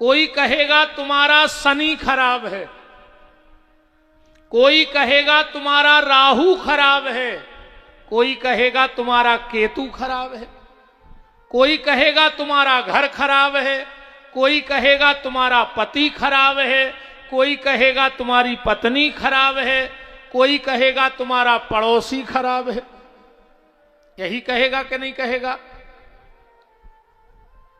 कोई कहेगा तुम्हारा शनि खराब है, कोई कहेगा तुम्हारा राहु खराब है, कोई कहेगा तुम्हारा केतु खराब है, कोई कहेगा तुम्हारा घर खराब है, कोई कहेगा तुम्हारा पति खराब है, कोई कहेगा तुम्हारी पत्नी खराब है, कोई कहेगा तुम्हारा पड़ोसी खराब है। यही कहेगा कि नहीं कहेगा?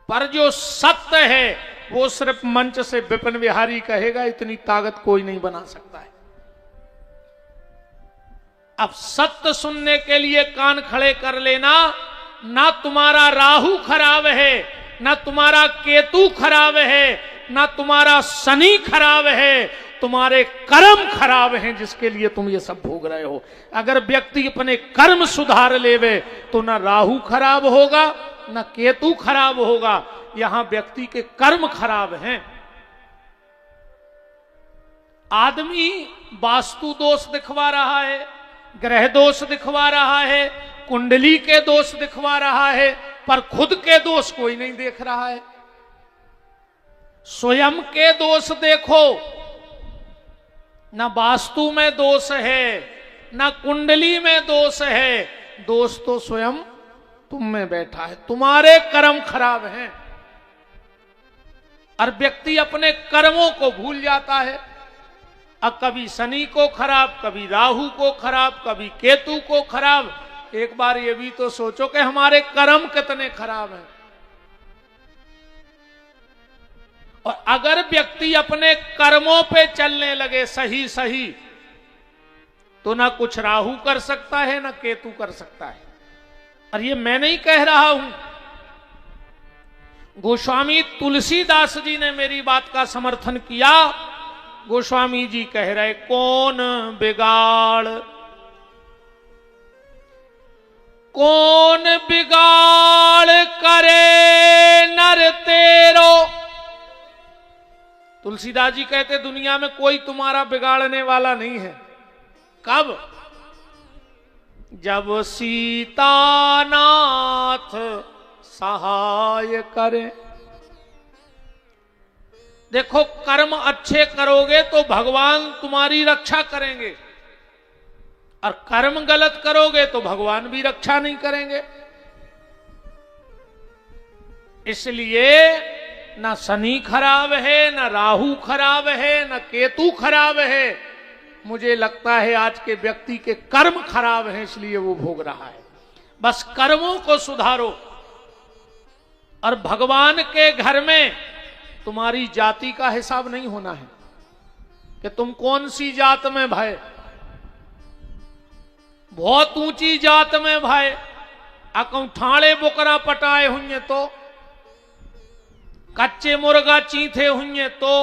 पर जो सत्य है वो सिर्फ मंच से विपिन बिहारी कहेगा, इतनी ताकत कोई नहीं बना सकता है। अब सत्य सुनने के लिए कान खड़े कर लेना। ना तुम्हारा राहु खराब है, ना तुम्हारा केतु खराब है, ना तुम्हारा शनि खराब है, तुम्हारे कर्म खराब हैं जिसके लिए तुम ये सब भोग रहे हो। अगर व्यक्ति अपने कर्म सुधार लेवे तो ना राहु खराब होगा, ना केतु खराब होगा। यहां व्यक्ति के कर्म खराब हैं। आदमी वास्तु दोष दिखवा रहा है, ग्रह दोष दिखवा रहा है, कुंडली के दोष दिखवा रहा है, पर खुद के दोष कोई नहीं देख रहा है। स्वयं के दोष देखो। न वास्तु में दोष है, न कुंडली में दोष है, दोष तो स्वयं तुम में बैठा है। तुम्हारे कर्म खराब हैं। और व्यक्ति अपने कर्मों को भूल जाता है। अब कभी शनि को खराब, कभी राहु को खराब, कभी केतु को खराब। एक बार ये भी तो सोचो कि हमारे कर्म कितने खराब हैं। और अगर व्यक्ति अपने कर्मों पे चलने लगे सही सही, तो ना कुछ राहु कर सकता है, ना केतु कर सकता है। और ये मैं नहीं कह रहा हूं, गोस्वामी तुलसीदास जी ने मेरी बात का समर्थन किया। गोस्वामी जी कह रहे, कौन बिगाड़, कौन बिगाड़ करे नर तेरो। तुलसीदास जी कहते दुनिया में कोई तुम्हारा बिगाड़ने वाला नहीं है। कब? जब सीतानाथ सहाय करे। देखो, कर्म अच्छे करोगे तो भगवान तुम्हारी रक्षा करेंगे, और कर्म गलत करोगे तो भगवान भी रक्षा नहीं करेंगे। इसलिए ना शनि खराब है, ना राहु खराब है, ना केतु खराब है। मुझे लगता है आज के व्यक्ति के कर्म खराब हैं, इसलिए वो भोग रहा है। बस कर्मों को सुधारो। और भगवान के घर में तुम्हारी जाति का हिसाब नहीं होना है कि तुम कौन सी जात में भाई, बहुत ऊंची जात में भाई अकौठाड़े बोकरा पटाए हुए तो, कच्चे मुर्गा चीथे हुए तो।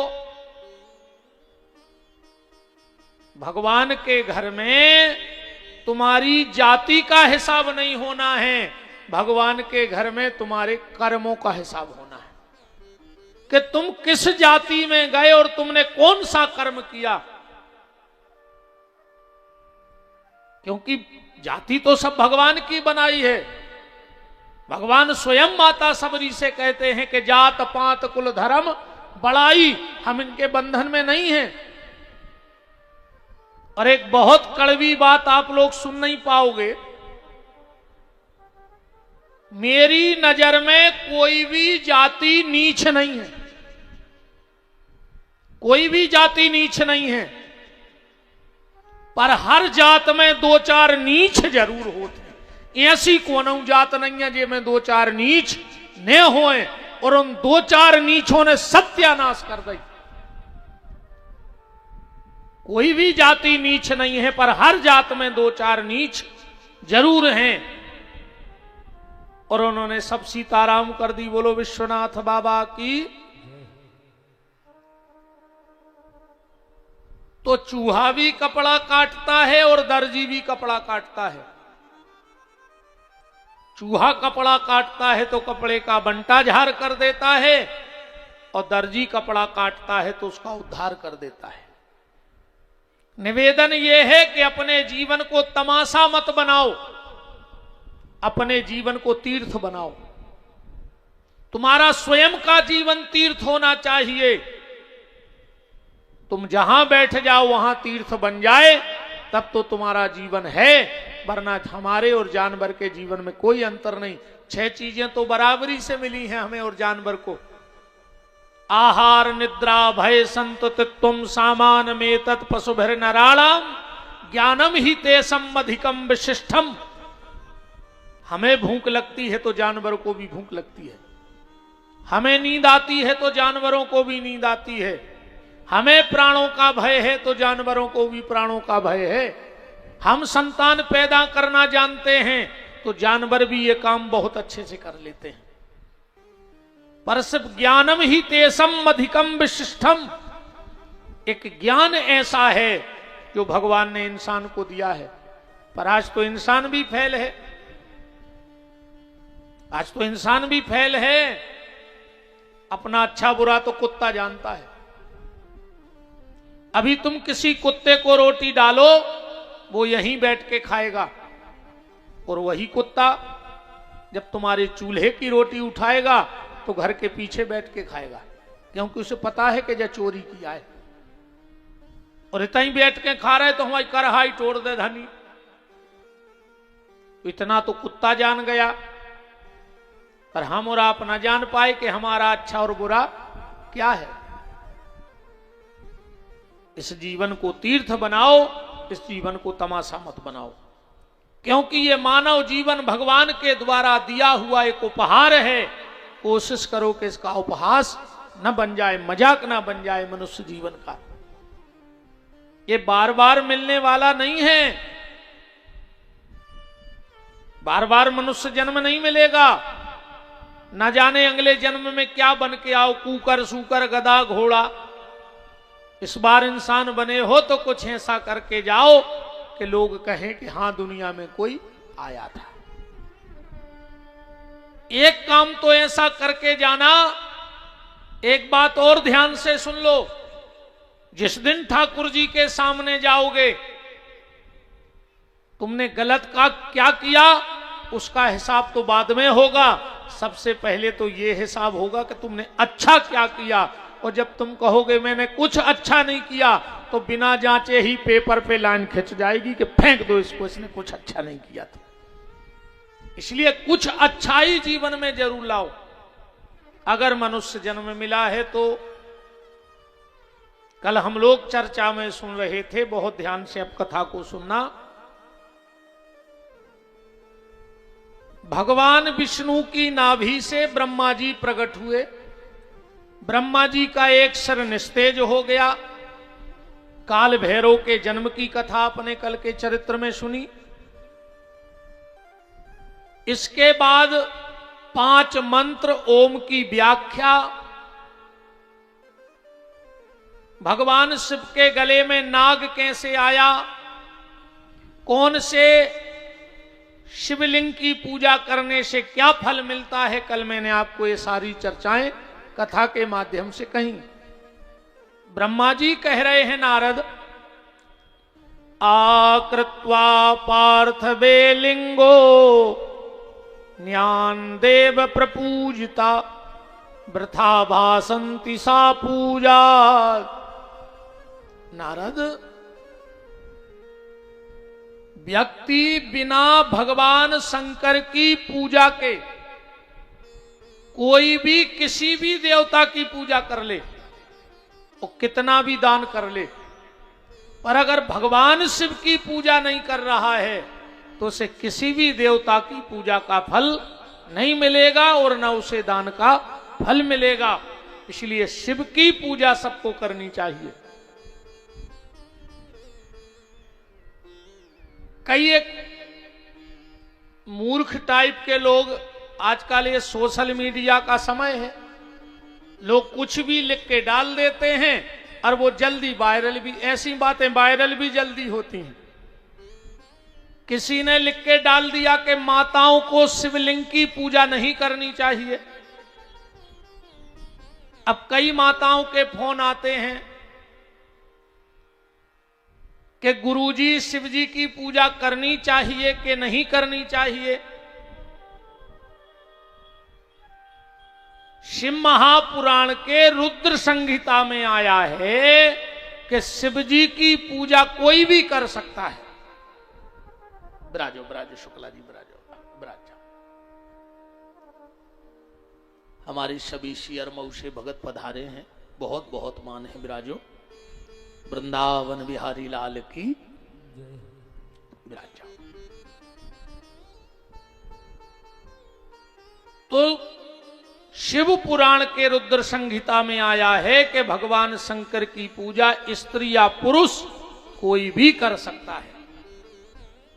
भगवान के घर में तुम्हारी जाति का हिसाब नहीं होना है, भगवान के घर में तुम्हारे कर्मों का हिसाब होना है कि तुम किस जाति में गए और तुमने कौन सा कर्म किया। क्योंकि जाति तो सब भगवान की बनाई है। भगवान स्वयं माता सबरी से कहते हैं कि जात पात कुल धर्म बड़ाई, हम इनके बंधन में नहीं हैं। और एक बहुत कड़वी बात आप लोग सुन नहीं पाओगे, मेरी नजर में कोई भी जाति नीच नहीं है, कोई भी जाति नीच नहीं है। पर हर जात में दो चार नीच जरूर होते हैं। ऐसी कोनों जात नहीं है जिसमें दो चार नीच न होए, और उन दो चार नीचों ने सत्यानाश कर दी। कोई भी जाति नीच नहीं है, पर हर जात में दो चार नीच जरूर हैं। और उन्होंने सब सीताराम कर दी। बोलो विश्वनाथ बाबा की। तो चूहा भी कपड़ा काटता है और दर्जी भी कपड़ा काटता है। चूहा कपड़ा काटता है तो कपड़े का बंटा झाड़ कर देता है, और दर्जी कपड़ा काटता है तो उसका उद्धार कर देता है। निवेदन यह है कि अपने जीवन को तमाशा मत बनाओ, अपने जीवन को तीर्थ बनाओ। तुम्हारा स्वयं का जीवन तीर्थ होना चाहिए। तुम जहां बैठ जाओ वहां तीर्थ बन जाए, तब तो तुम्हारा जीवन है, वरना हमारे और जानवर के जीवन में कोई अंतर नहीं। 6 चीजें तो बराबरी से मिली हैं हमें और जानवर को। आहार निद्रा भय संतुतित्वम सामान में तत् पशुभिर नराणाम ज्ञानम ही तेसम अधिकम विशिष्टम। हमें भूख लगती है तो जानवर को भी भूख लगती है, हमें नींद आती है तो जानवरों को भी नींद आती है, हमें प्राणों का भय है तो जानवरों को भी प्राणों का भय है, हम संतान पैदा करना जानते हैं तो जानवर भी ये काम बहुत अच्छे से कर लेते हैं। पर सिर्फ ज्ञानम ही तेसम अधिकम विशिष्टम, एक ज्ञान ऐसा है जो भगवान ने इंसान को दिया है। पर आज तो इंसान भी फेल है, आज तो इंसान भी फेल है। अपना अच्छा बुरा तो कुत्ता जानता है। अभी तुम किसी कुत्ते को रोटी डालो, वो यहीं बैठ के खाएगा, और वही कुत्ता जब तुम्हारे चूल्हे की रोटी उठाएगा तो घर के पीछे बैठ के खाएगा, क्योंकि उसे पता है कि जो चोरी किया है। और इतना ही बैठ के खा रहे तो हमारी करहाई तोड़ दे धनी। इतना तो कुत्ता जान गया, पर हम और आप ना जान पाए कि हमारा अच्छा और बुरा क्या है। इस जीवन को तीर्थ बनाओ, इस जीवन को तमाशा मत बनाओ, क्योंकि ये मानव जीवन भगवान के द्वारा दिया हुआ एक उपहार है। कोशिश करो कि इसका उपहास न बन जाए, मजाक न बन जाए मनुष्य जीवन का। ये बार बार मिलने वाला नहीं है, बार बार मनुष्य जन्म नहीं मिलेगा। न जाने अगले जन्म में क्या बन के आओ, कूकर सूकर गधा घोड़ा। इस बार इंसान बने हो तो कुछ ऐसा करके जाओ कि लोग कहें कि हां दुनिया में कोई आया था। एक काम तो ऐसा करके जाना। एक बात और ध्यान से सुन लो, जिस दिन ठाकुर जी के सामने जाओगे, तुमने गलत का क्या किया उसका हिसाब तो बाद में होगा। सबसे पहले तो यह हिसाब होगा कि तुमने अच्छा क्या किया। और जब तुम कहोगे मैंने कुछ अच्छा नहीं किया, तो बिना जांचे ही पेपर पे लाइन खिंच जाएगी कि फेंक दो इसको, इसने कुछ अच्छा नहीं किया था। इसलिए कुछ अच्छाई जीवन में जरूर लाओ। अगर मनुष्य जन्म मिला है तो कल हम लोग चर्चा में सुन रहे थे, बहुत ध्यान से अब कथा को सुनना। भगवान विष्णु की नाभि से ब्रह्मा जी प्रकट हुए। ब्रह्मा जी का एक सिर निस्तेज हो गया। काल भैरव के जन्म की कथा अपने कल के चरित्र में सुनी। इसके बाद 5 मंत्र ओम की व्याख्या। भगवान शिव के गले में नाग कैसे आया, कौन से शिवलिंग की पूजा करने से क्या फल मिलता है, कल मैंने आपको ये सारी चर्चाएं कथा के माध्यम से कही। ब्रह्मा जी कह रहे हैं नारद, आकृत्वा पार्थवे लिंगो ज्ञान देव प्रपूजिता वृथा भासंति सा पूजा। नारद, व्यक्ति बिना भगवान शंकर की पूजा के कोई भी किसी भी देवता की पूजा कर ले, वो कितना भी दान कर ले, पर अगर भगवान शिव की पूजा नहीं कर रहा है तो उसे किसी भी देवता की पूजा का फल नहीं मिलेगा और न उसे दान का फल मिलेगा। इसलिए शिव की पूजा सबको करनी चाहिए। कई एक मूर्ख टाइप के लोग, आजकल ये सोशल मीडिया का समय है, लोग कुछ भी लिख के डाल देते हैं और वो जल्दी वायरल भी, ऐसी बातें वायरल भी जल्दी होती हैं। किसी ने लिख के डाल दिया कि माताओं को शिवलिंग की पूजा नहीं करनी चाहिए। अब कई माताओं के फोन आते हैं कि गुरुजी शिवजी की पूजा करनी चाहिए कि नहीं करनी चाहिए। शिव महापुराण के रुद्र संहिता में आया है कि शिव जी की पूजा कोई भी कर सकता है। ब्राजो शुक्ला जी ब्राज। हमारे सभी शियर मऊसे भगत पधारे हैं, बहुत बहुत मान है। ब्राजो वृंदावन बिहारी लाल की ब्राज। तो शिव पुराण के रुद्र संहिता में आया है कि भगवान शंकर की पूजा स्त्री या पुरुष कोई भी कर सकता है।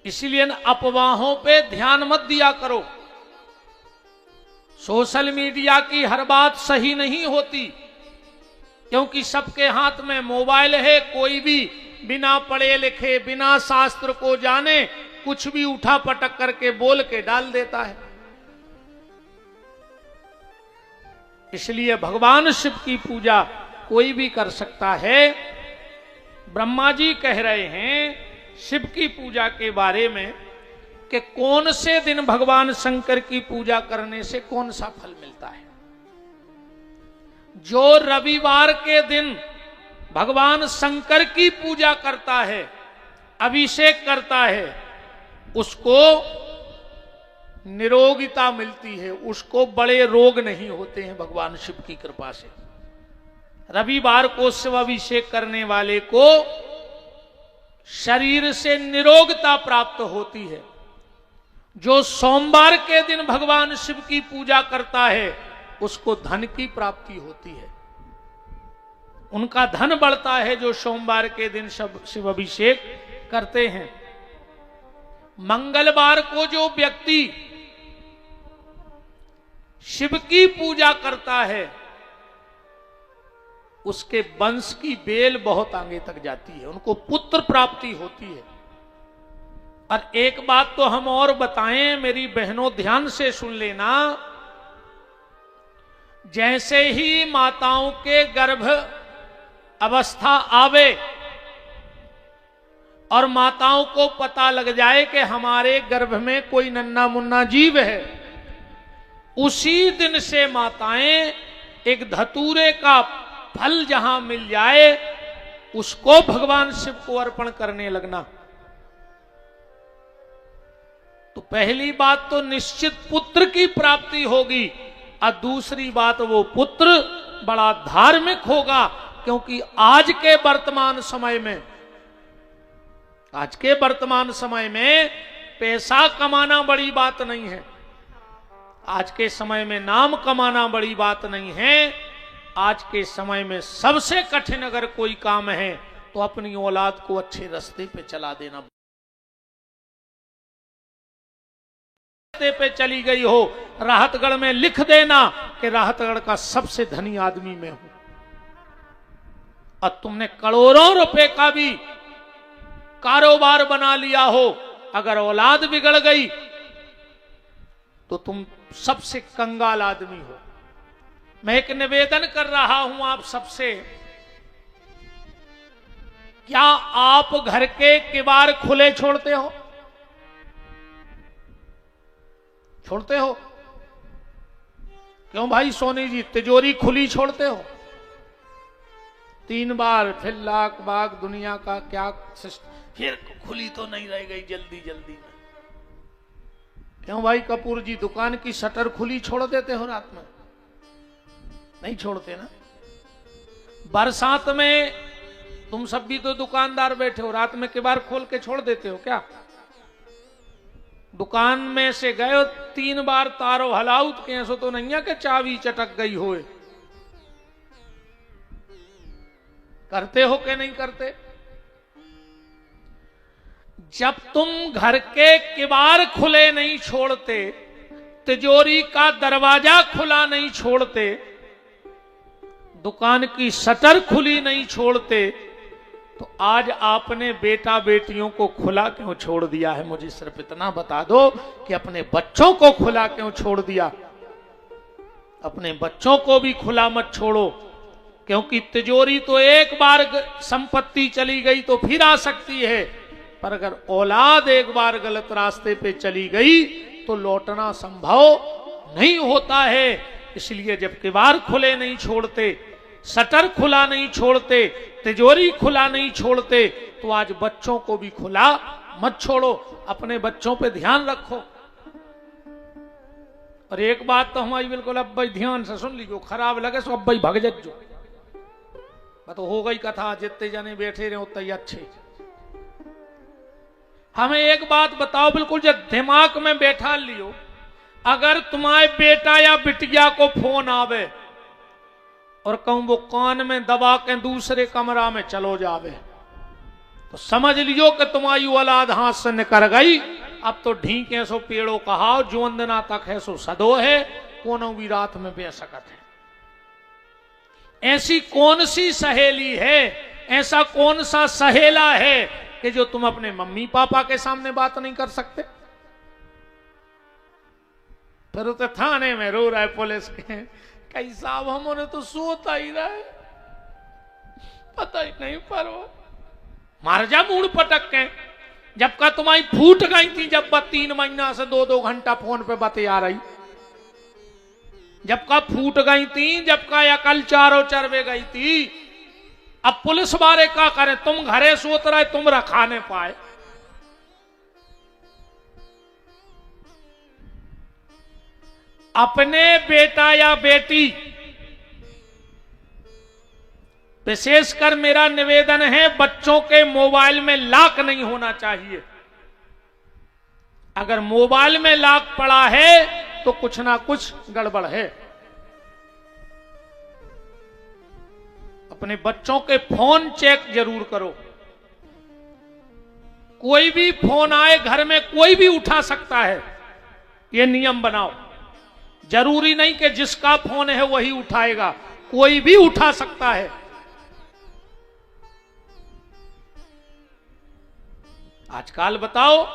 इसलिए अफवाहों पे ध्यान मत दिया करो। सोशल मीडिया की हर बात सही नहीं होती, क्योंकि सबके हाथ में मोबाइल है। कोई भी बिना पढ़े लिखे, बिना शास्त्र को जाने कुछ भी उठा पटक करके बोल के डाल देता है। इसलिए भगवान शिव की पूजा कोई भी कर सकता है। ब्रह्मा जी कह रहे हैं शिव की पूजा के बारे में कि कौन से दिन भगवान शंकर की पूजा करने से कौन सा फल मिलता है। जो रविवार के दिन भगवान शंकर की पूजा करता है, अभिषेक करता है, उसको निरोगिता मिलती है, उसको बड़े रोग नहीं होते हैं भगवान शिव की कृपा से। रविवार को शिव अभिषेक करने वाले को शरीर से निरोगता प्राप्त होती है। जो सोमवार के दिन भगवान शिव की पूजा करता है उसको धन की प्राप्ति होती है, उनका धन बढ़ता है जो सोमवार के दिन शिव अभिषेक करते हैं। मंगलवार को जो व्यक्ति शिव की पूजा करता है उसके वंश की बेल बहुत आगे तक जाती है, उनको पुत्र प्राप्ति होती है। और एक बात तो हम और बताएं, मेरी बहनों ध्यान से सुन लेना। जैसे ही माताओं के गर्भ अवस्था आवे और माताओं को पता लग जाए कि हमारे गर्भ में कोई नन्ना मुन्ना जीव है, उसी दिन से माताएं एक धतूरे का फल जहां मिल जाए उसको भगवान शिव को अर्पण करने लगना। तो पहली बात तो निश्चित पुत्र की प्राप्ति होगी, और दूसरी बात वो पुत्र बड़ा धार्मिक होगा। क्योंकि आज के वर्तमान समय में पैसा कमाना बड़ी बात नहीं है। आज के समय में नाम कमाना बड़ी बात नहीं है। आज के समय में सबसे कठिन अगर कोई काम है तो अपनी औलाद को अच्छे रास्ते पे चला देना। रास्ते पे चली गई हो, राहतगढ़ में लिख देना कि राहतगढ़ का सबसे धनी आदमी मैं हूं, और तुमने करोड़ों रुपए का भी कारोबार बना लिया हो, अगर औलाद बिगड़ गई तो तुम सबसे कंगाल आदमी हो। मैं एक निवेदन कर रहा हूं आप सबसे, क्या आप घर के किवाड़ खुले छोड़ते हो? छोड़ते हो? क्यों भाई सोनी जी, तिजोरी खुली छोड़ते हो? 3 बार फिर लाख बाग दुनिया का क्या फिर खुली तो नहीं रह गई जल्दी जल्दी में। क्यों भाई कपूर जी, दुकान की शटर खुली छोड़ देते हो रात में? नहीं छोड़ते ना। बरसात में तुम सब भी तो दुकानदार बैठे हो, रात में किवाड़ खोल के छोड़ देते हो क्या? दुकान में से गए 3 बार तारो हलाऊ तो कैसो तो नहीं है कि चाबी चटक गई होए। करते हो कि नहीं करते? जब तुम घर के किवाड़ खुले नहीं छोड़ते, तिजोरी का दरवाजा खुला नहीं छोड़ते, दुकान की शटर खुली नहीं छोड़ते, तो आज आपने बेटा बेटियों को खुला क्यों छोड़ दिया है? मुझे सिर्फ इतना बता दो कि अपने बच्चों को खुला क्यों छोड़ दिया? अपने बच्चों को भी खुला मत छोड़ो, क्योंकि तिजोरी तो एक बार संपत्ति चली गई तो फिर आ सकती है, पर अगर औलाद एक बार गलत रास्ते पे चली गई तो लौटना संभव नहीं होता है। इसलिए जब किवाड़ खुले नहीं छोड़ते, शटर खुला नहीं छोड़ते, तिजोरी खुला नहीं छोड़ते, तो आज बच्चों को भी खुला मत छोड़ो। अपने बच्चों पे ध्यान रखो। और एक बात तो हमारी बिल्कुल अब भाई ध्यान से सुन लीजिए, खराब लगे सो अब भाई भग जो। तो हो गई कथा, जितने जने बैठे रहे उतने ही अच्छे। हमें एक बात बताओ, बिल्कुल जब दिमाग में बैठा लियो, अगर तुम्हारे बेटा या बिटिया को फोन आवे और कहूं वो कान में दबा के दूसरे कमरा में चलो जावे, तो समझ लियो कि तुम्हारी औलाद हाथ से निकल गई। अब तो ढीक है सो पेड़ों कहाओ, जो अंदना तक है सो सदो है, कोनो भी रात में बेसकत है। ऐसी कौन सी सहेली है, ऐसा कौन सा सहेला है कि जो तुम अपने मम्मी पापा के सामने बात नहीं कर सकते? फिर तो थाने में रो रहा है पुलिस के, कई साहब हमने तो सोता ही रहे, पता ही नहीं पर वो मार जा मूड पटक के। जब का तुम्हारी फूट गई थी, जब का 3 महीना से 2-2 घंटा फोन पे बातें आ रही, जब का फूट गई थी, जब का अकल चारों चरवे गई थी। अब पुलिस वाले क्या करें? तुम घरे सोत रहे, तुम रखाने पाए। अपने बेटा या बेटी, विशेषकर मेरा निवेदन है, बच्चों के मोबाइल में लॉक नहीं होना चाहिए। अगर मोबाइल में लॉक पड़ा है तो कुछ ना कुछ गड़बड़ है। अपने बच्चों के फोन चेक जरूर करो। कोई भी फोन आए घर में, कोई भी उठा सकता है, यह नियम बनाओ। जरूरी नहीं कि जिसका फोन है वही उठाएगा, कोई भी उठा सकता है। आजकल बताओ,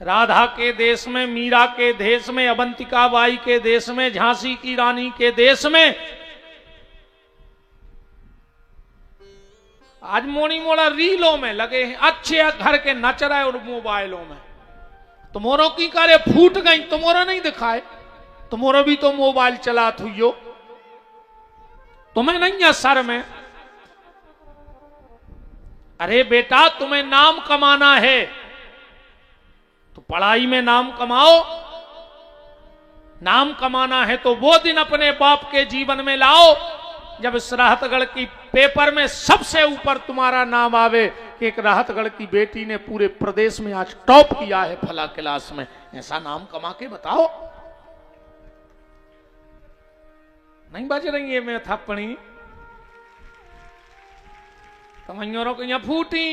राधा के देश में, मीरा के देश में, अवंतिका बाई के देश में, झांसी की रानी के देश में आज मोनी मोड़ा रीलों में लगे हैं, अच्छे घर के नच रहे और मोबाइलों में। तुम्हारो की करे फूट गई, तुम्हारा नहीं दिखाए, तुम्हारा भी तो मोबाइल चला थुयो, तुम्हें नहीं है सर में? अरे बेटा, तुम्हें नाम कमाना है तो पढ़ाई में नाम कमाओ। नाम कमाना है तो वो दिन अपने बाप के जीवन में लाओ जब इस राहतगढ़ की पेपर में सबसे ऊपर तुम्हारा नाम आवे कि एक राहतगढ़ की बेटी ने पूरे प्रदेश में आज टॉप किया है फला क्लास में। ऐसा नाम कमा के बताओ। नहीं बज रही है मैं थप्पड़ी, कमैयों को यहां फूटी।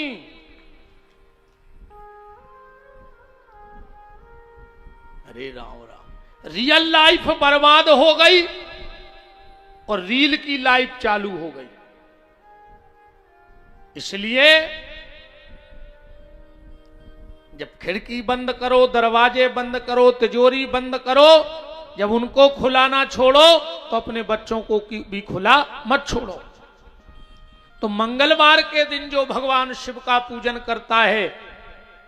अरे राम राम, रियल लाइफ बर्बाद हो गई और रील की लाइफ चालू हो गई। इसलिए जब खिड़की बंद करो, दरवाजे बंद करो, तिजोरी बंद करो, जब उनको खुला ना छोड़ो तो अपने बच्चों को भी खुला मत छोड़ो। तो मंगलवार के दिन जो भगवान शिव का पूजन करता है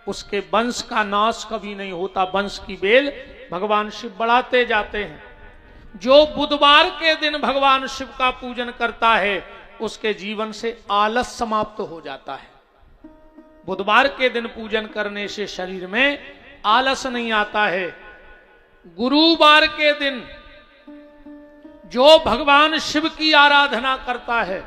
उसके वंश का नाश कभी नहीं होता, वंश की बेल भगवान शिव बढ़ाते जाते हैं। जो बुधवार के दिन भगवान शिव का पूजन करता है उसके जीवन से आलस समाप्त हो जाता है। बुधवार के दिन पूजन करने से शरीर में आलस नहीं आता है। गुरुवार के दिन जो भगवान शिव की आराधना करता है,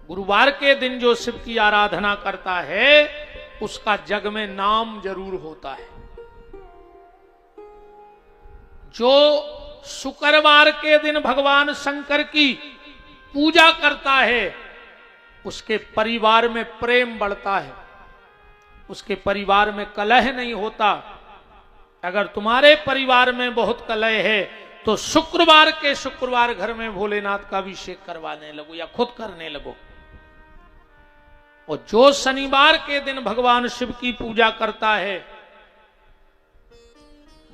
गुरुवार के दिन जो शिव की आराधना करता है उसका जग में नाम जरूर होता है। जो शुक्रवार के दिन भगवान शंकर की पूजा करता है उसके परिवार में प्रेम बढ़ता है, उसके परिवार में कलह नहीं होता। अगर तुम्हारे परिवार में बहुत कलह है तो शुक्रवार के शुक्रवार घर में भोलेनाथ का अभिषेक करवाने लगो या खुद करने लगो। और जो शनिवार के दिन भगवान शिव की पूजा करता है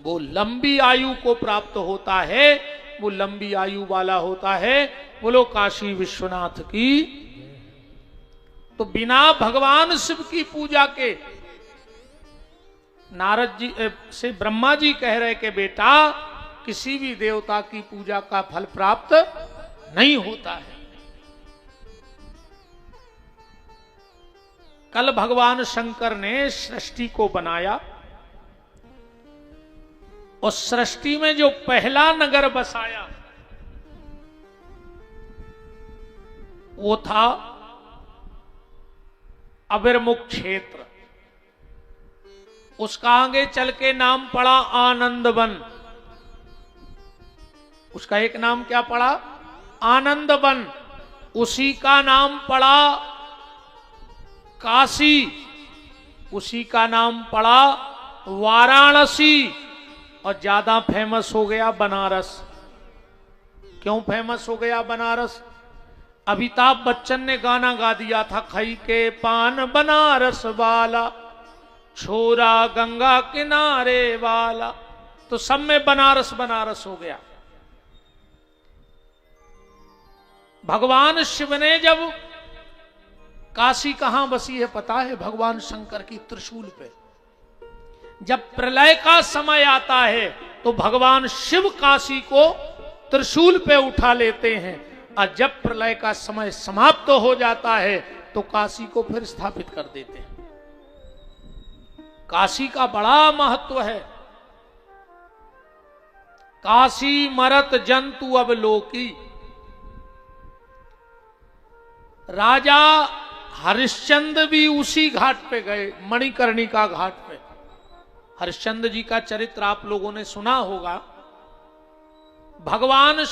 वो लंबी आयु को प्राप्त होता है, वो लंबी आयु वाला होता है। बोलो काशी विश्वनाथ की। तो बिना भगवान शिव की पूजा के नारद जी से ब्रह्मा जी कह रहे कि बेटा किसी भी देवता की पूजा का फल प्राप्त नहीं होता है। कल भगवान शंकर ने सृष्टि को बनाया और सृष्टि में जो पहला नगर बसाया वो था अबिरमुख क्षेत्र। उसका आगे चल के नाम पड़ा आनंदवन। उसका एक नाम क्या पड़ा? आनंदवन। उसी का नाम पड़ा काशी। उसी का नाम पड़ा वाराणसी। और ज्यादा फेमस हो गया बनारस। क्यों फेमस हो गया बनारस? अमिताभ बच्चन ने गाना गा दिया था, खई के पान बनारस वाला, छोरा गंगा किनारे वाला। तो सब में बनारस बनारस हो गया। भगवान शिव ने जब काशी कहां बसी है पता है? भगवान शंकर की त्रिशूल पे। जब प्रलय का समय आता है तो भगवान शिव काशी को त्रिशूल पे उठा लेते हैं, और जब प्रलय का समय समाप्त हो जाता है तो काशी को फिर स्थापित कर देते हैं। काशी का बड़ा महत्व है। काशी मरत जंतु अब लोकी। राजा हरिश्चंद्र भी उसी घाट पे गए, मणिकर्णिका घाट पे। हरिश्चंद्र जी का चरित्र आप लोगों ने सुना होगा। भगवान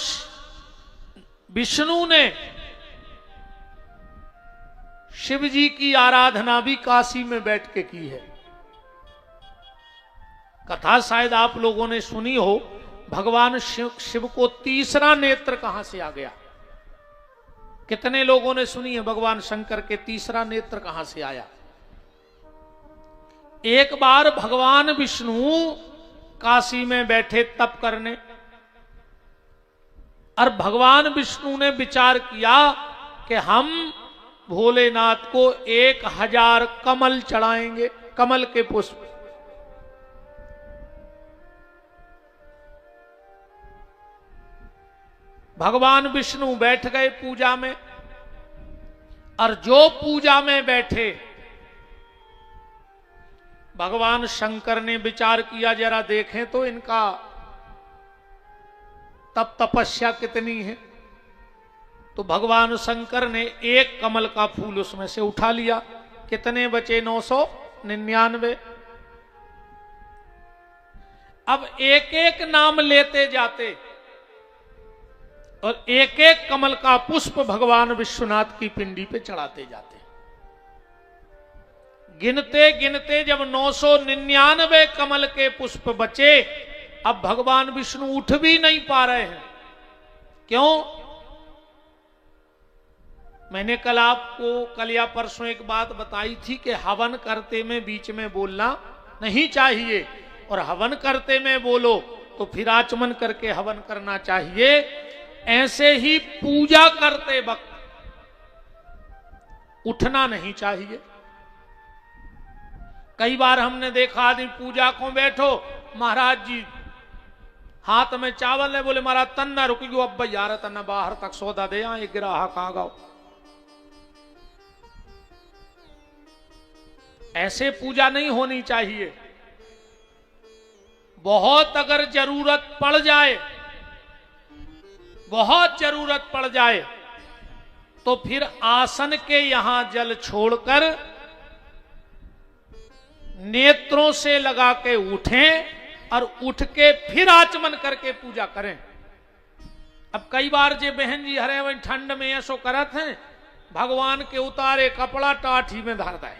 विष्णु ने शिव जी की आराधना भी काशी में बैठ के की है। कथा शायद आप लोगों ने सुनी हो। भगवान शिव को तीसरा नेत्र कहां से आ गया? कितने लोगों ने सुनी है भगवान शंकर के तीसरा नेत्र कहां से आया? एक बार भगवान विष्णु काशी में बैठे तप करने, और भगवान विष्णु ने विचार किया कि हम भोलेनाथ को 1000 कमल चढ़ाएंगे, कमल के पुष्प। भगवान विष्णु बैठ गए पूजा में, और जो पूजा में बैठे भगवान शंकर ने विचार किया, जरा देखें तो इनका तप तपस्या कितनी है। तो भगवान शंकर ने एक कमल का फूल उसमें से उठा लिया। कितने बचे? 999। अब एक एक नाम लेते जाते और एक एक कमल का पुष्प भगवान विश्वनाथ की पिंडी पे चढ़ाते जाते। गिनते गिनते जब 999 कमल के पुष्प बचे, अब भगवान विष्णु उठ भी नहीं पा रहे हैं। क्यों? मैंने कल या परसों एक बात बताई थी कि हवन करते में बीच में बोलना नहीं चाहिए, और हवन करते में बोलो तो फिर आचमन करके हवन करना चाहिए। ऐसे ही पूजा करते वक्त उठना नहीं चाहिए। कई बार हमने देखा आदमी पूजा को बैठो, महाराज जी हाथ में चावल है, बोले महाराज तन्ना रुक गयो, अब यार तन्ना बाहर तक सौदा दे एक ग्राहक आ गओ। ऐसे पूजा नहीं होनी चाहिए। बहुत अगर जरूरत पड़ जाए, बहुत जरूरत पड़ जाए तो फिर आसन के यहां जल छोड़कर नेत्रों से लगा के उठें और उठ के फिर आचमन करके पूजा करें। अब कई बार जे बहन जी हरे वही ठंड में ऐसो करत हैं, भगवान के उतारे कपड़ा टाठी में धर दे।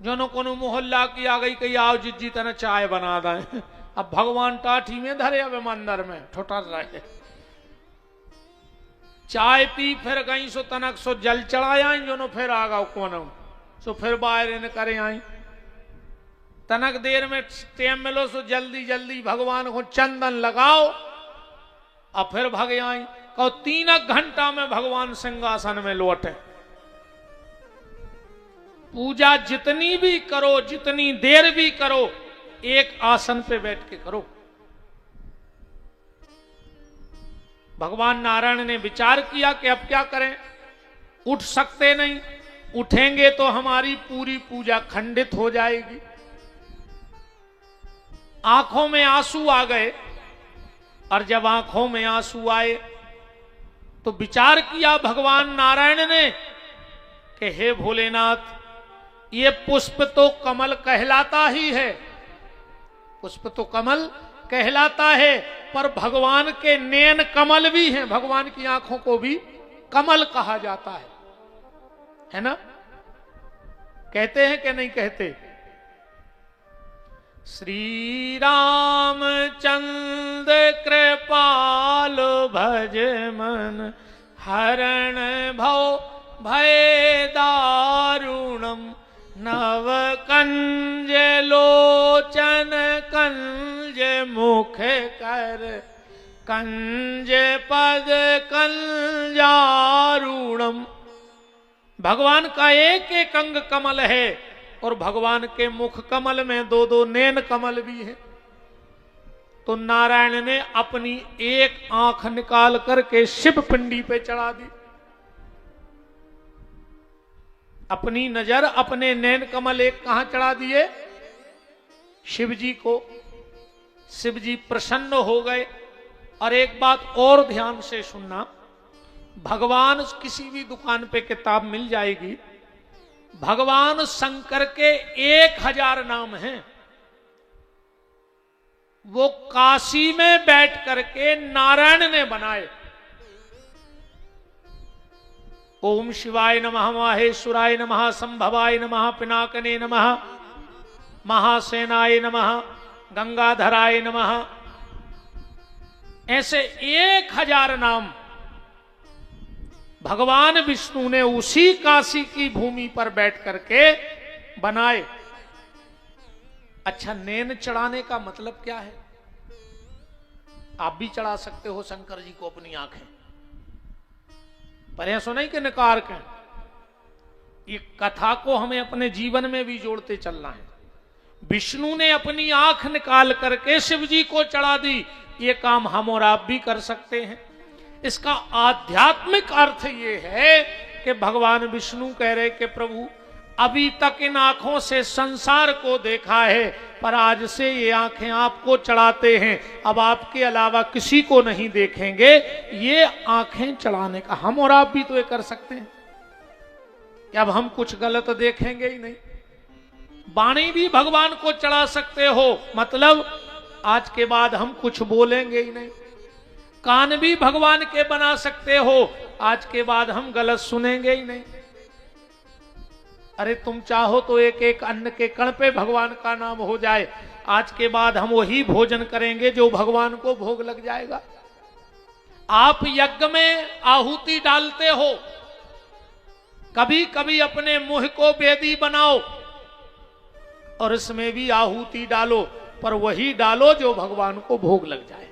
जोनो कोनो मोहल्ला की आ गई कही आओ जिज्जी तना चाय बना दें। अब भगवान टाठी में धरे, अब मंदिर में ठोठर रहे। चाय पी फिर गई सो तनक सो जल चढ़ाया जो फिर आ गओ कोनो सो फिर बाहर इन करे आई। तनक देर में टाइम मिलो सो जल्दी जल्दी भगवान को चंदन लगाओ और फिर भग आई। कहो 3 घंटा में भगवान सिंहासन में लौटे। पूजा जितनी भी करो, जितनी देर भी करो, एक आसन पे बैठ के करो। भगवान नारायण ने विचार किया कि अब क्या करें, उठ सकते नहीं, उठेंगे तो हमारी पूरी पूजा खंडित हो जाएगी। आंखों में आंसू आ गए, और जब आंखों में आंसू आए तो विचार किया भगवान नारायण ने कि हे भोलेनाथ, ये पुष्प तो कमल कहलाता ही है, पुष्प तो कमल कहलाता है, पर भगवान के नैन कमल भी हैं, भगवान की आंखों को भी कमल कहा जाता है ना? कहते हैं कि नहीं कहते? श्री राम चंद्र कृपाल भज मन, हरण भव भय दारुणम, नव कंज लोचन कंज मुख कर, कंज पद कंजारुणम। भगवान का एक एक अंग कमल है, और भगवान के मुख कमल में दो दो नैन कमल भी हैं। तो नारायण ने अपनी एक आंख निकाल करके शिव पिंडी पे चढ़ा दी। अपनी नजर अपने नैन कमल एक कहां चढ़ा दिए? शिव जी को। शिव जी प्रसन्न हो गए। और एक बात और ध्यान से सुनना, भगवान किसी भी दुकान पे किताब मिल जाएगी, भगवान शंकर के 1000 नाम हैं। वो काशी में बैठ करके नारायण ने बनाए। ओम शिवाय नमः, माहेश्वराय नमः, संभवाय नमः, पिनाकने नमः, महासेनाय नमः, गंगाधराय नमः। ऐसे 1000 नाम भगवान विष्णु ने उसी काशी की भूमि पर बैठ करके बनाए। अच्छा, नैन चढ़ाने का मतलब क्या है? आप भी चढ़ा सकते हो शंकर जी को अपनी आंखें, पर ऐसा नहीं कि नकार के। ये कथा को हमें अपने जीवन में भी जोड़ते चलना है। विष्णु ने अपनी आंख निकाल करके शिव जी को चढ़ा दी, ये काम हम और आप भी कर सकते हैं। इसका आध्यात्मिक अर्थ ये है कि भगवान विष्णु कह रहे कि प्रभु, अभी तक इन आंखों से संसार को देखा है, पर आज से ये आंखें आपको चढ़ाते हैं। अब आपके अलावा किसी को नहीं देखेंगे। ये आंखें चढ़ाने का हम और आप भी तो ये कर सकते हैं कि अब हम कुछ गलत देखेंगे ही नहीं। वाणी भी भगवान को चढ़ा सकते हो, मतलब आज के बाद हम कुछ बोलेंगे ही नहीं। कान भी भगवान के बना सकते हो, आज के बाद हम गलत सुनेंगे ही नहीं। अरे तुम चाहो तो एक एक अन्न के कण पे भगवान का नाम हो जाए। आज के बाद हम वही भोजन करेंगे जो भगवान को भोग लग जाएगा। आप यज्ञ में आहुति डालते हो, कभी कभी अपने मुंह को वेदी बनाओ और इसमें भी आहुति डालो, पर वही डालो जो भगवान को भोग लग जाए।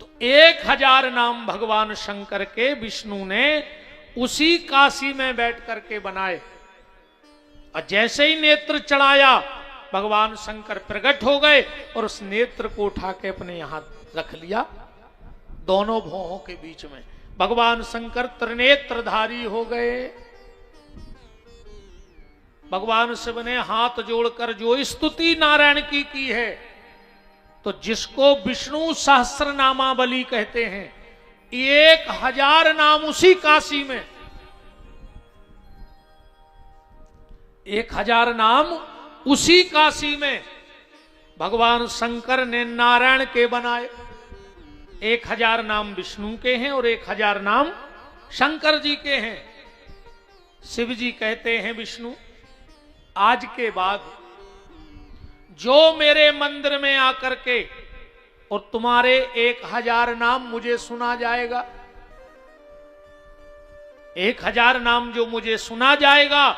तो 1000 नाम भगवान शंकर के विष्णु ने उसी काशी में बैठ करके बनाए। और जैसे ही नेत्र चढ़ाया, भगवान शंकर प्रकट हो गए और उस नेत्र को उठा के अपने यहां रख लिया, दोनों भौहों के बीच में। भगवान शंकर त्रिनेत्रधारी हो गए। भगवान शिव ने हाथ जोड़कर जो स्तुति नारायण की है, तो जिसको विष्णु सहस्रनामावली कहते हैं, 1000 नाम उसी काशी में, 1000 नाम उसी काशी में भगवान शंकर ने नारायण के बनाए। 1000 नाम विष्णु के हैं और 1000 नाम शंकर जी के हैं। शिव जी कहते हैं विष्णु, आज के बाद जो मेरे मंदिर में आकर के और तुम्हारे 1000 नाम मुझे सुना जाएगा, 1000 नाम जो मुझे सुना जाएगा,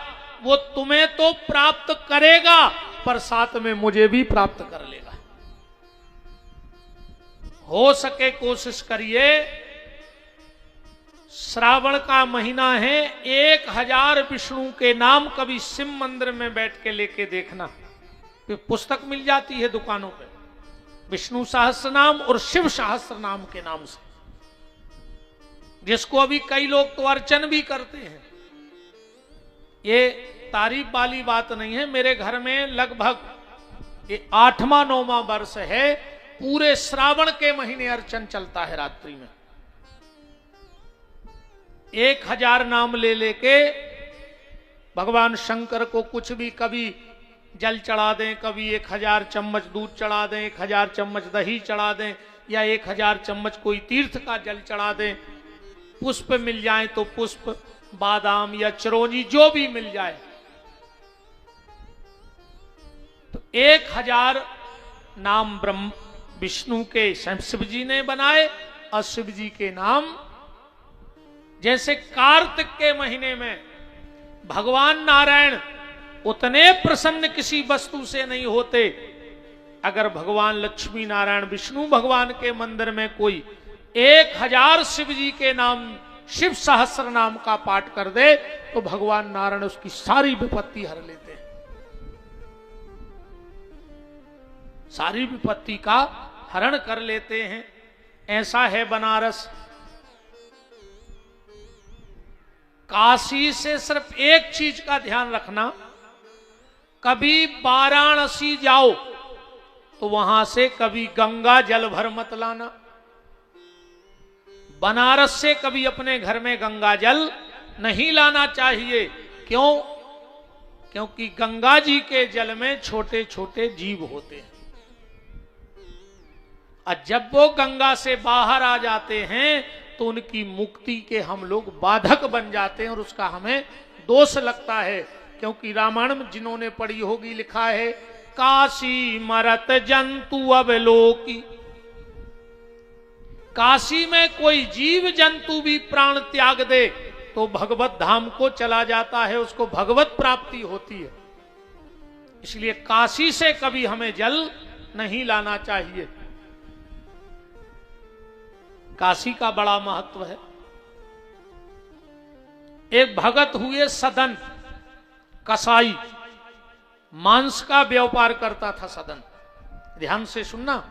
वो तुम्हें तो प्राप्त करेगा, पर साथ में मुझे भी प्राप्त कर लेगा। हो सके कोशिश करिए, श्रावण का महीना है, 1000 विष्णु के नाम कभी शिव मंदिर में बैठ के लेके देखना। पुस्तक मिल जाती है दुकानों पे, विष्णु सहस्त्र नाम और शिव सहस्त्र नाम के नाम से, जिसको अभी कई लोग तो अर्चन भी करते हैं। ये तारीफ वाली बात नहीं है। मेरे घर में लगभग ये 8वां 9वां वर्ष है, पूरे श्रावण के महीने अर्चन चलता है। रात्रि में 1000 नाम ले लेके भगवान शंकर को कुछ भी, कभी जल चढ़ा दें, कभी 1000 चम्मच दूध चढ़ा दें, 1000 चम्मच दही चढ़ा दें, या 1000 चम्मच कोई तीर्थ का जल चढ़ा दें। पुष्प मिल जाए तो पुष्प, बादाम या चिरौंजी जो भी मिल जाए, तो 1000 नाम ब्रह्म विष्णु के शिव जी ने बनाए और शिव जी के नाम। जैसे कार्तिक के महीने में भगवान नारायण उतने प्रसन्न किसी वस्तु से नहीं होते, अगर भगवान लक्ष्मी नारायण विष्णु भगवान के मंदिर में कोई 1000 शिव जी के नाम, शिव सहस्त्र नाम का पाठ कर दे, तो भगवान नारायण उसकी सारी विपत्ति हर लेते हैं, सारी विपत्ति का हरण कर लेते हैं। ऐसा है बनारस। काशी से सिर्फ एक चीज का ध्यान रखना, कभी वाराणसी जाओ तो वहां से कभी गंगा जल भर मत लाना। बनारस से कभी अपने घर में गंगा जल नहीं लाना चाहिए। क्यों? क्योंकि गंगा जी के जल में छोटे छोटे जीव होते हैं, और जब वो गंगा से बाहर आ जाते हैं तो उनकी मुक्ति के हम लोग बाधक बन जाते हैं, और उसका हमें दोष लगता है। क्योंकि रामायण में जिन्होंने पढ़ी होगी लिखा है, काशी मरत जंतु अवलोकी। काशी में कोई जीव जंतु भी प्राण त्याग दे तो भगवत धाम को चला जाता है, उसको भगवत प्राप्ति होती है। इसलिए काशी से कभी हमें जल नहीं लाना चाहिए। काशी का बड़ा महत्व है। एक भगत हुए सदन, कसाई, मांस का व्यापार करता था सदन। ध्यान से सुनना,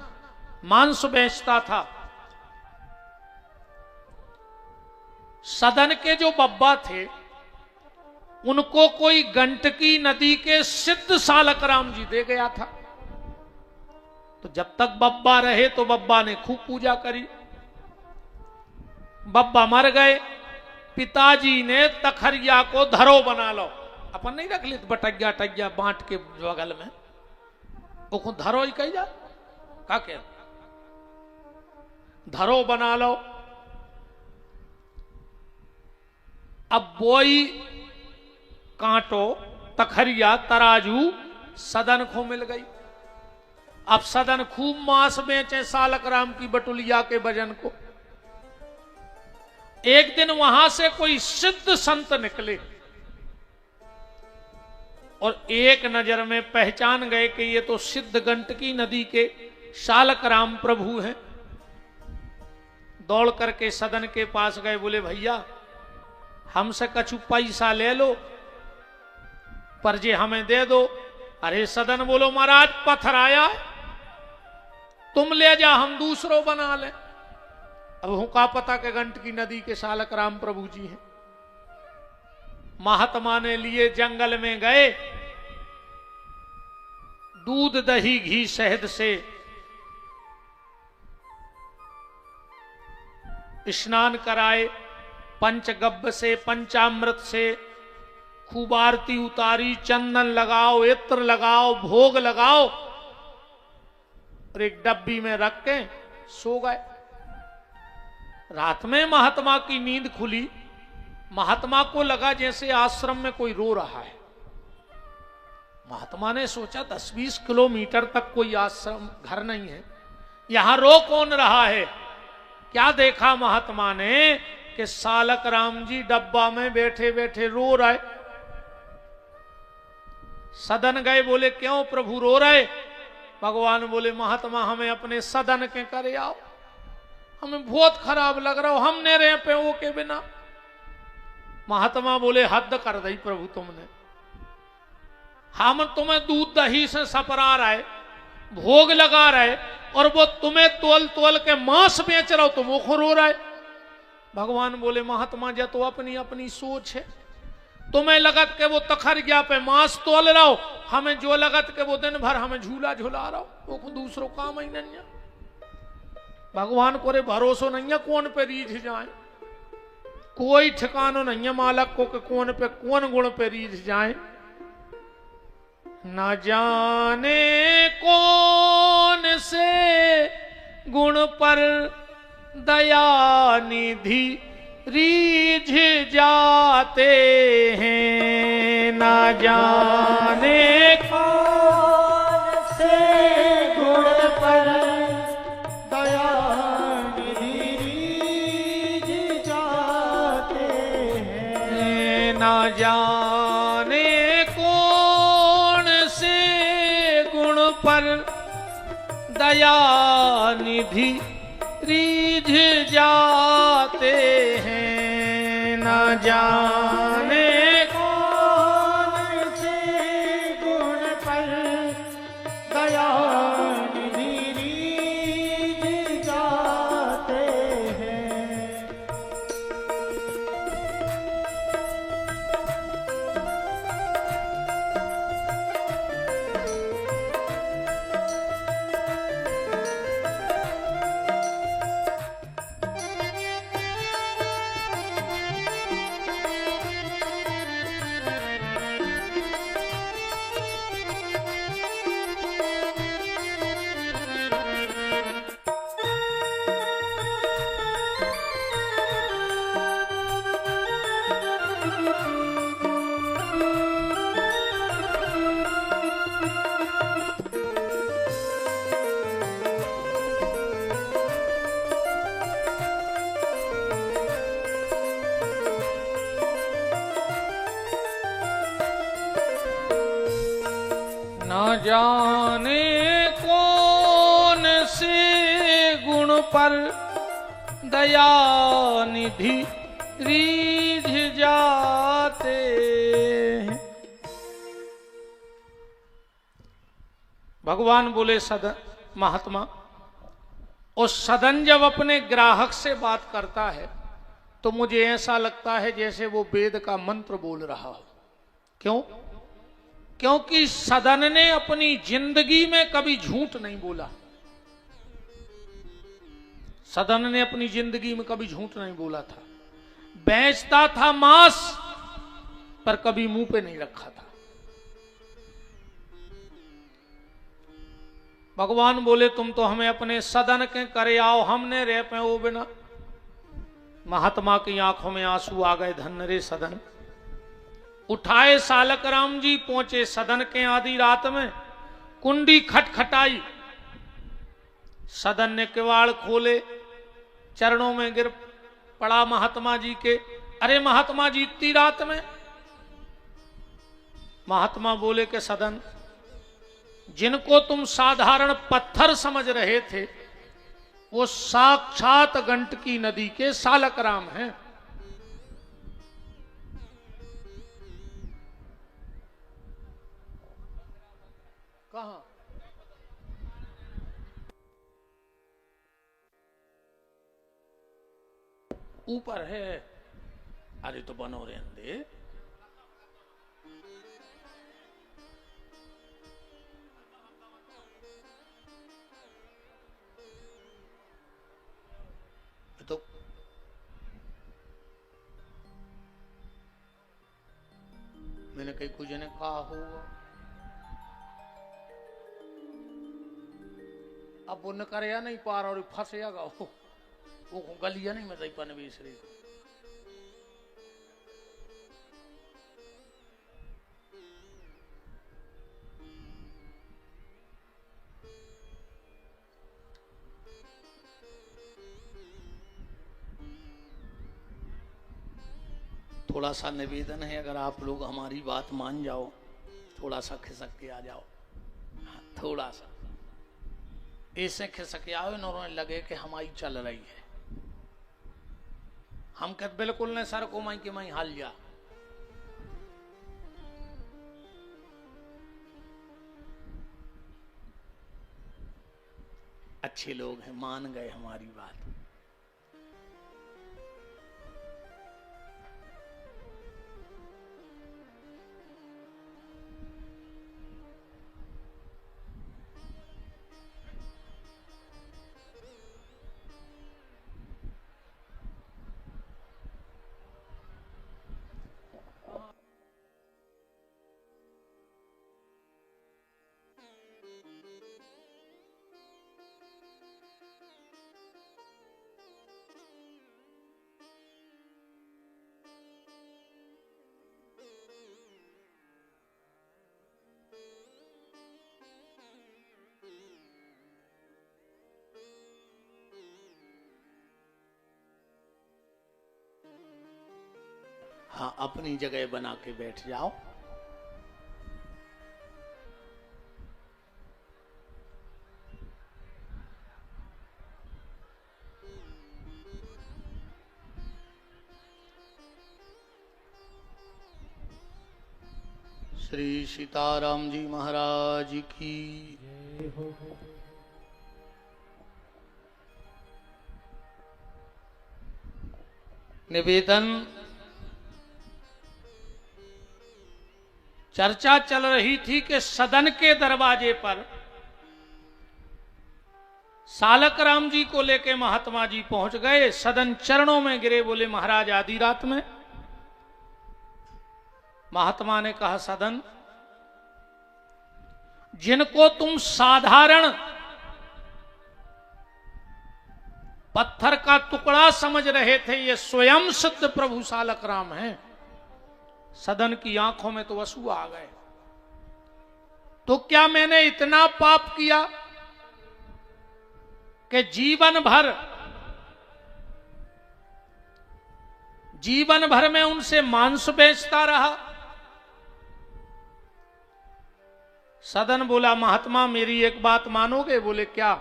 मांस बेचता था। सदन के जो बब्बा थे उनको कोई गंडकी नदी के सिद्ध सालक राम जी दे गया था। तो जब तक बब्बा रहे तो बब्बा ने खूब पूजा करी। बब्बा मर गए, पिताजी ने तखरिया को धरो बना लो। अपन नहीं रख ली बटैया टैया बांट के बगल में, वो धरो ही कही जा का क्या, धरो बना लो। अब बोई, कांटो, तखरिया, तराजू सदन को मिल गई। अब सदन खूब मांस बेचे सालक राम की बटुलिया के वजन को। एक दिन वहां से कोई सिद्ध संत निकले और एक नजर में पहचान गए कि ये तो सिद्ध गंडकी नदी के सालक राम प्रभु हैं। दौड़ करके सदन के पास गए, बोले भैया हमसे कछु पैसा ले लो, पर जे हमें दे दो। अरे सदन बोलो महाराज पत्थर आया, तुम ले जा हम दूसरों बना ले। अब हूं का पता के गंडकी नदी के सालक राम प्रभु जी हैं। महात्मा ने लिए जंगल में गए, दूध दही घी शहद से स्नान कराए, पंचगव्य से, पंचामृत से खूब आरती उतारी, चंदन लगाओ, इत्र लगाओ, भोग लगाओ, और एक डब्बी में रख के सो गए। रात में महात्मा की नींद खुली। महात्मा को लगा जैसे आश्रम में कोई रो रहा है। महात्मा ने सोचा 10-20 किलोमीटर तक कोई आश्रम घर नहीं है, यहां रो कौन रहा है। क्या देखा महात्मा ने कि सालक राम जी डब्बा में बैठे बैठे रो रहे। सदन गए, बोले क्यों प्रभु रो रहे। भगवान बोले महात्मा हमें अपने सदन के करे आओ, हमें बहुत खराब लग रहा हो, हम नहीं रहे पे वो के बिना। महात्मा बोले हद कर दी प्रभु तुमने, हम तुम्हें दूध दही से सपरा रहे, भोग लगा रहे, और वो तुम्हें तोल तोल के मांस बेच रहा हो तो वो खो रो रहा है। भगवान बोले महात्मा जी तो अपनी अपनी सोच है, तुम्हें लगत के वो तखरगिया पे मांस तोल रहा हो, हमें जो लगत के वो दिन भर हमें झूला झूला रहा हो, वो दूसरों काम ही नहीं है। भगवान को रे भरोसा नहीं है कौन पे रीझ जाए, कोई ठिकानो नहीं है मालक को कि कौन पे कौन गुण पे रीझ जाए। न जाने कौन से गुण पर दया निधि रीझ जाते हैं, न जाने कौन से गुण पर दया निधि रीझ जाते हैं, न जाने कौन से गुण पर दया निधि रीझ जाते हैं, न जाने कौन से गुण पर दया निधि रीझ जाते हैं। न जाने कौन से गुण पर दया निधि रीझ जाते हैं। भगवान बोले सदन महात्मा, और सदन जब अपने ग्राहक से बात करता है तो मुझे ऐसा लगता है जैसे वो वेद का मंत्र बोल रहा हो। क्यों? क्योंकि सदन ने अपनी जिंदगी में कभी झूठ नहीं बोला। सदन ने अपनी जिंदगी में कभी झूठ नहीं बोला था। बेचता था मांस पर कभी मुंह पे नहीं रखा था। भगवान बोले तुम तो हमें अपने सदन के करे आओ, हमने रह पे वो बिना। महात्मा की आंखों में आंसू आ गए, धन्य रे सदन। उठाए सालक राम जी, पहुंचे सदन के आधी रात में, कुंडी खटखटाई, सदन ने किवाड़ खोले, चरणों में गिर पड़ा महात्मा जी के। अरे महात्मा जी इतनी रात में? महात्मा बोले कि सदन, जिनको तुम साधारण पत्थर समझ रहे थे वो साक्षात गंडकी नदी के सालक राम हैं। कहां? ऊपर है। अरे तो बनो रहने दे। तो मैंने कहीं कुछ ने कहा होगा, अब वो न करे या नहीं पार और फंसेगा वो गलिया नहीं मैं पाने बेसरे। थोड़ा सा निवेदन है, अगर आप लोग हमारी बात मान जाओ, थोड़ा सा खिसक के आ जाओ। हाँ, थोड़ा सा ऐसे खिसक के आओ, इन्होंने लगे कि हमारी चल रही है। हम कहते बिल्कुल ने सर को माई के माई हाल जा। अच्छे लोग हैं, मान गए हमारी बात। हाँ, अपनी जगह बना के बैठ जाओ। श्री सीताराम जी महाराज की जय हो। निवेदन। चर्चा चल रही थी कि सदन के दरवाजे पर सालक राम जी को लेके महात्मा जी पहुंच गए। सदन चरणों में गिरे, बोले महाराज आधी रात में। महात्मा ने कहा, सदन, जिनको तुम साधारण पत्थर का टुकड़ा समझ रहे थे, ये स्वयं सिद्ध प्रभु सालक राम हैं। सदन की आंखों में तो आंसू आ गए। तो क्या मैंने इतना पाप किया कि जीवन भर में उनसे मांस बेचता रहा? सदन बोला, महात्मा मेरी एक बात मानोगे? बोले क्या?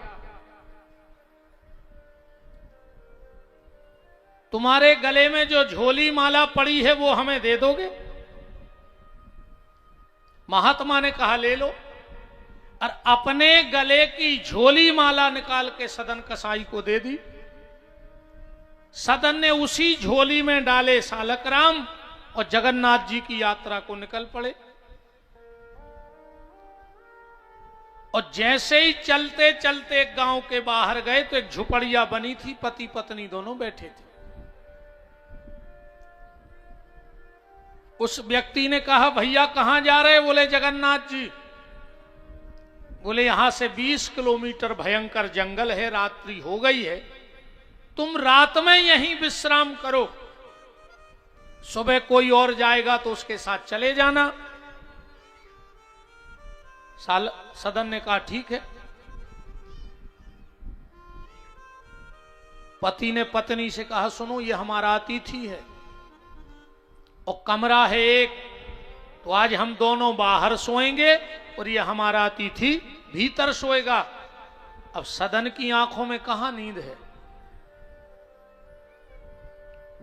तुम्हारे गले में जो झोली माला पड़ी है वो हमें दे दोगे? महात्मा ने कहा, ले लो। और अपने गले की झोली माला निकाल के सदन कसाई को दे दी। सदन ने उसी झोली में डाले सालक राम और जगन्नाथ जी की यात्रा को निकल पड़े। और जैसे ही चलते चलते गांव के बाहर गए तो एक झुपड़िया बनी थी, पति पत्नी दोनों बैठे थे। उस व्यक्ति ने कहा, भैया कहां जा रहे? बोले जगन्नाथ जी। बोले यहां से 20 किलोमीटर भयंकर जंगल है, रात्रि हो गई है, तुम रात में यहीं विश्राम करो, सुबह कोई और जाएगा तो उसके साथ चले जाना। सदन ने कहा ठीक है। पति ने पत्नी से कहा, सुनो ये हमारा अतिथि है और कमरा है एक, तो आज हम दोनों बाहर सोएंगे और ये हमारा अतिथि भीतर सोएगा। अब सदन की आंखों में कहां नींद है?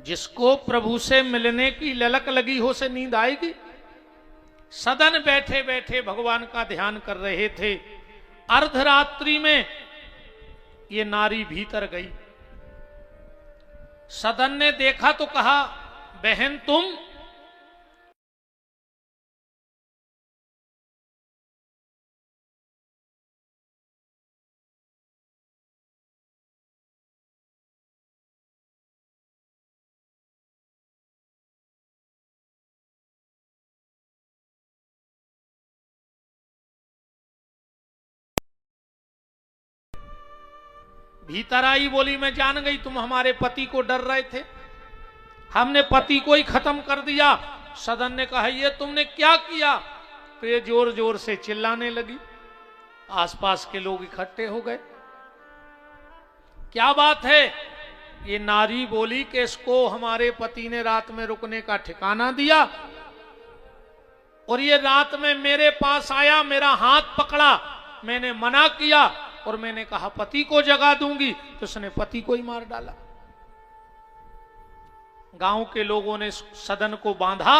जिसको प्रभु से मिलने की ललक लगी हो से नींद आएगी? सदन बैठे बैठे भगवान का ध्यान कर रहे थे। अर्धरात्रि में ये नारी भीतर गई। सदन ने देखा तो कहा, बहन तुम? भीतर आई, बोली मैं जान गई तुम हमारे पति को डर रहे थे, हमने पति को ही खत्म कर दिया। सदन ने कहा, ये तुमने क्या किया? तो ये जोर जोर से चिल्लाने लगी। आसपास के लोग इकट्ठे हो गए। क्या बात है? ये नारी बोली कि इसको हमारे पति ने रात में रुकने का ठिकाना दिया और ये रात में मेरे पास आया, मेरा हाथ पकड़ा, मैंने मना किया और मैंने कहा पति को जगा दूंगी, तो उसने पति को ही मार डाला। गांव के लोगों ने सदन को बांधा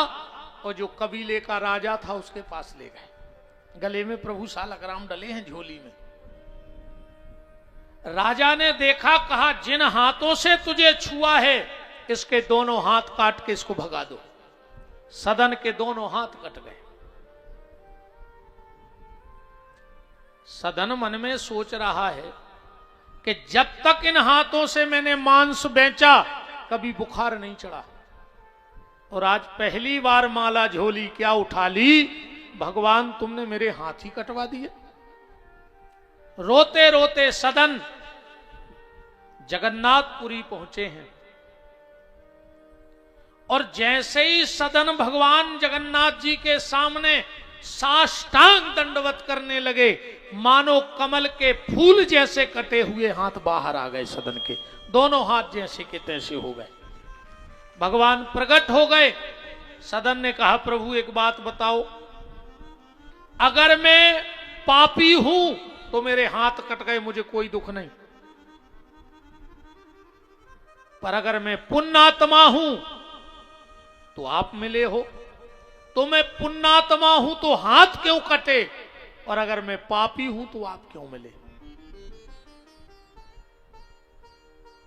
और जो कबीले का राजा था उसके पास ले गए। गले में प्रभु सालक राम डले हैं झोली में। राजा ने देखा, कहा जिन हाथों से तुझे छुआ है इसके दोनों हाथ काट के इसको भगा दो। सदन के दोनों हाथ कट गए। सदन मन में सोच रहा है कि जब तक इन हाथों से मैंने मांस बेचा कभी बुखार नहीं चढ़ा, और आज पहली बार माला झोली क्या उठा ली, भगवान तुमने मेरे हाथ ही कटवा दिए। रोते रोते सदन जगन्नाथपुरी पहुंचे हैं, और जैसे ही सदन भगवान जगन्नाथ जी के सामने साष्टांग दंडवत करने लगे, मानो कमल के फूल जैसे कटे हुए हाथ बाहर आ गए। सदन के दोनों हाथ जैसे के तैसे हो गए। भगवान प्रकट हो गए। सदन ने कहा, प्रभु एक बात बताओ, अगर मैं पापी हूं तो मेरे हाथ कट गए, मुझे कोई दुख नहीं, पर अगर मैं पुण्यात्मा हूं तो आप मिले हो। तो मैं पुण्यात्मा हूं तो हाथ क्यों कटे, और अगर मैं पापी हूं तो आप क्यों मिले?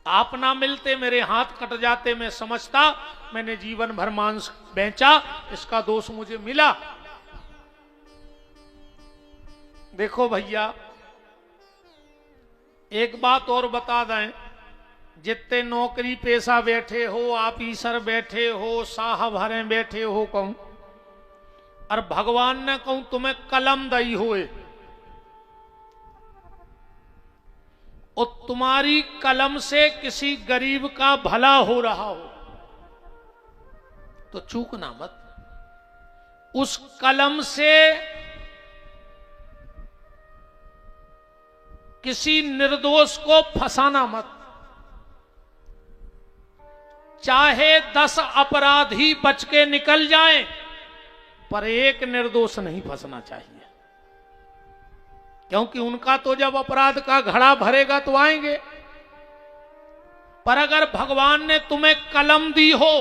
आप ना मिलते, मेरे हाथ कट जाते, मैं समझता मैंने जीवन भर मांस बेचा, इसका दोष मुझे मिला। देखो भैया, एक बात और बता दें, जितने नौकरी पेशा बैठे हो, ऑफिसर बैठे हो, साहब हरे बैठे हो, कहूं और भगवान ने कहूं तुम्हें कलम दई होए, और तुम्हारी कलम से किसी गरीब का भला हो रहा हो तो चूकना मत। उस कलम से किसी निर्दोष को फंसाना मत। चाहे 10 अपराधी बच के निकल जाएं, पर एक निर्दोष नहीं फंसना चाहिए, क्योंकि उनका तो जब अपराध का घड़ा भरेगा तो आएंगे। पर अगर भगवान ने तुम्हें कलम दी हो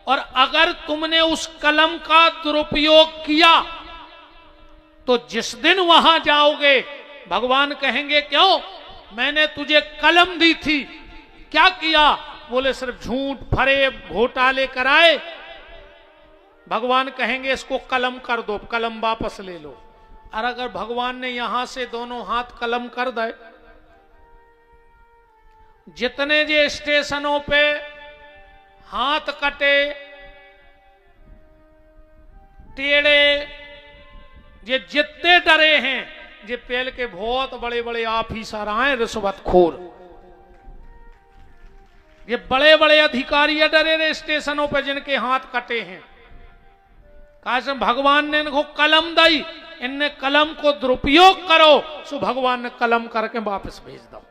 और अगर तुमने उस कलम का दुरुपयोग किया, तो जिस दिन वहां जाओगे भगवान कहेंगे, क्यों मैंने तुझे कलम दी थी, क्या किया? बोले सिर्फ झूठ फरेब घोटाले कराए। भगवान कहेंगे इसको कलम कर दो, कलम वापस ले लो। और अगर भगवान ने यहां से दोनों हाथ कलम कर दे, जितने जे स्टेशनों पे हाथ कटे टेढ़े, ये जितने डरे हैं, ये पहले के बहुत बड़े बड़े ऑफिसर आए रिश्वतखोर, ये बड़े बड़े अधिकारी डरे रहे स्टेशनों पे जिनके हाथ कटे हैं। कहा भगवान ने इनको कलम दी, इनने कलम को दुरुपयोग करो, सो भगवान ने कलम करके वापस भेज दो।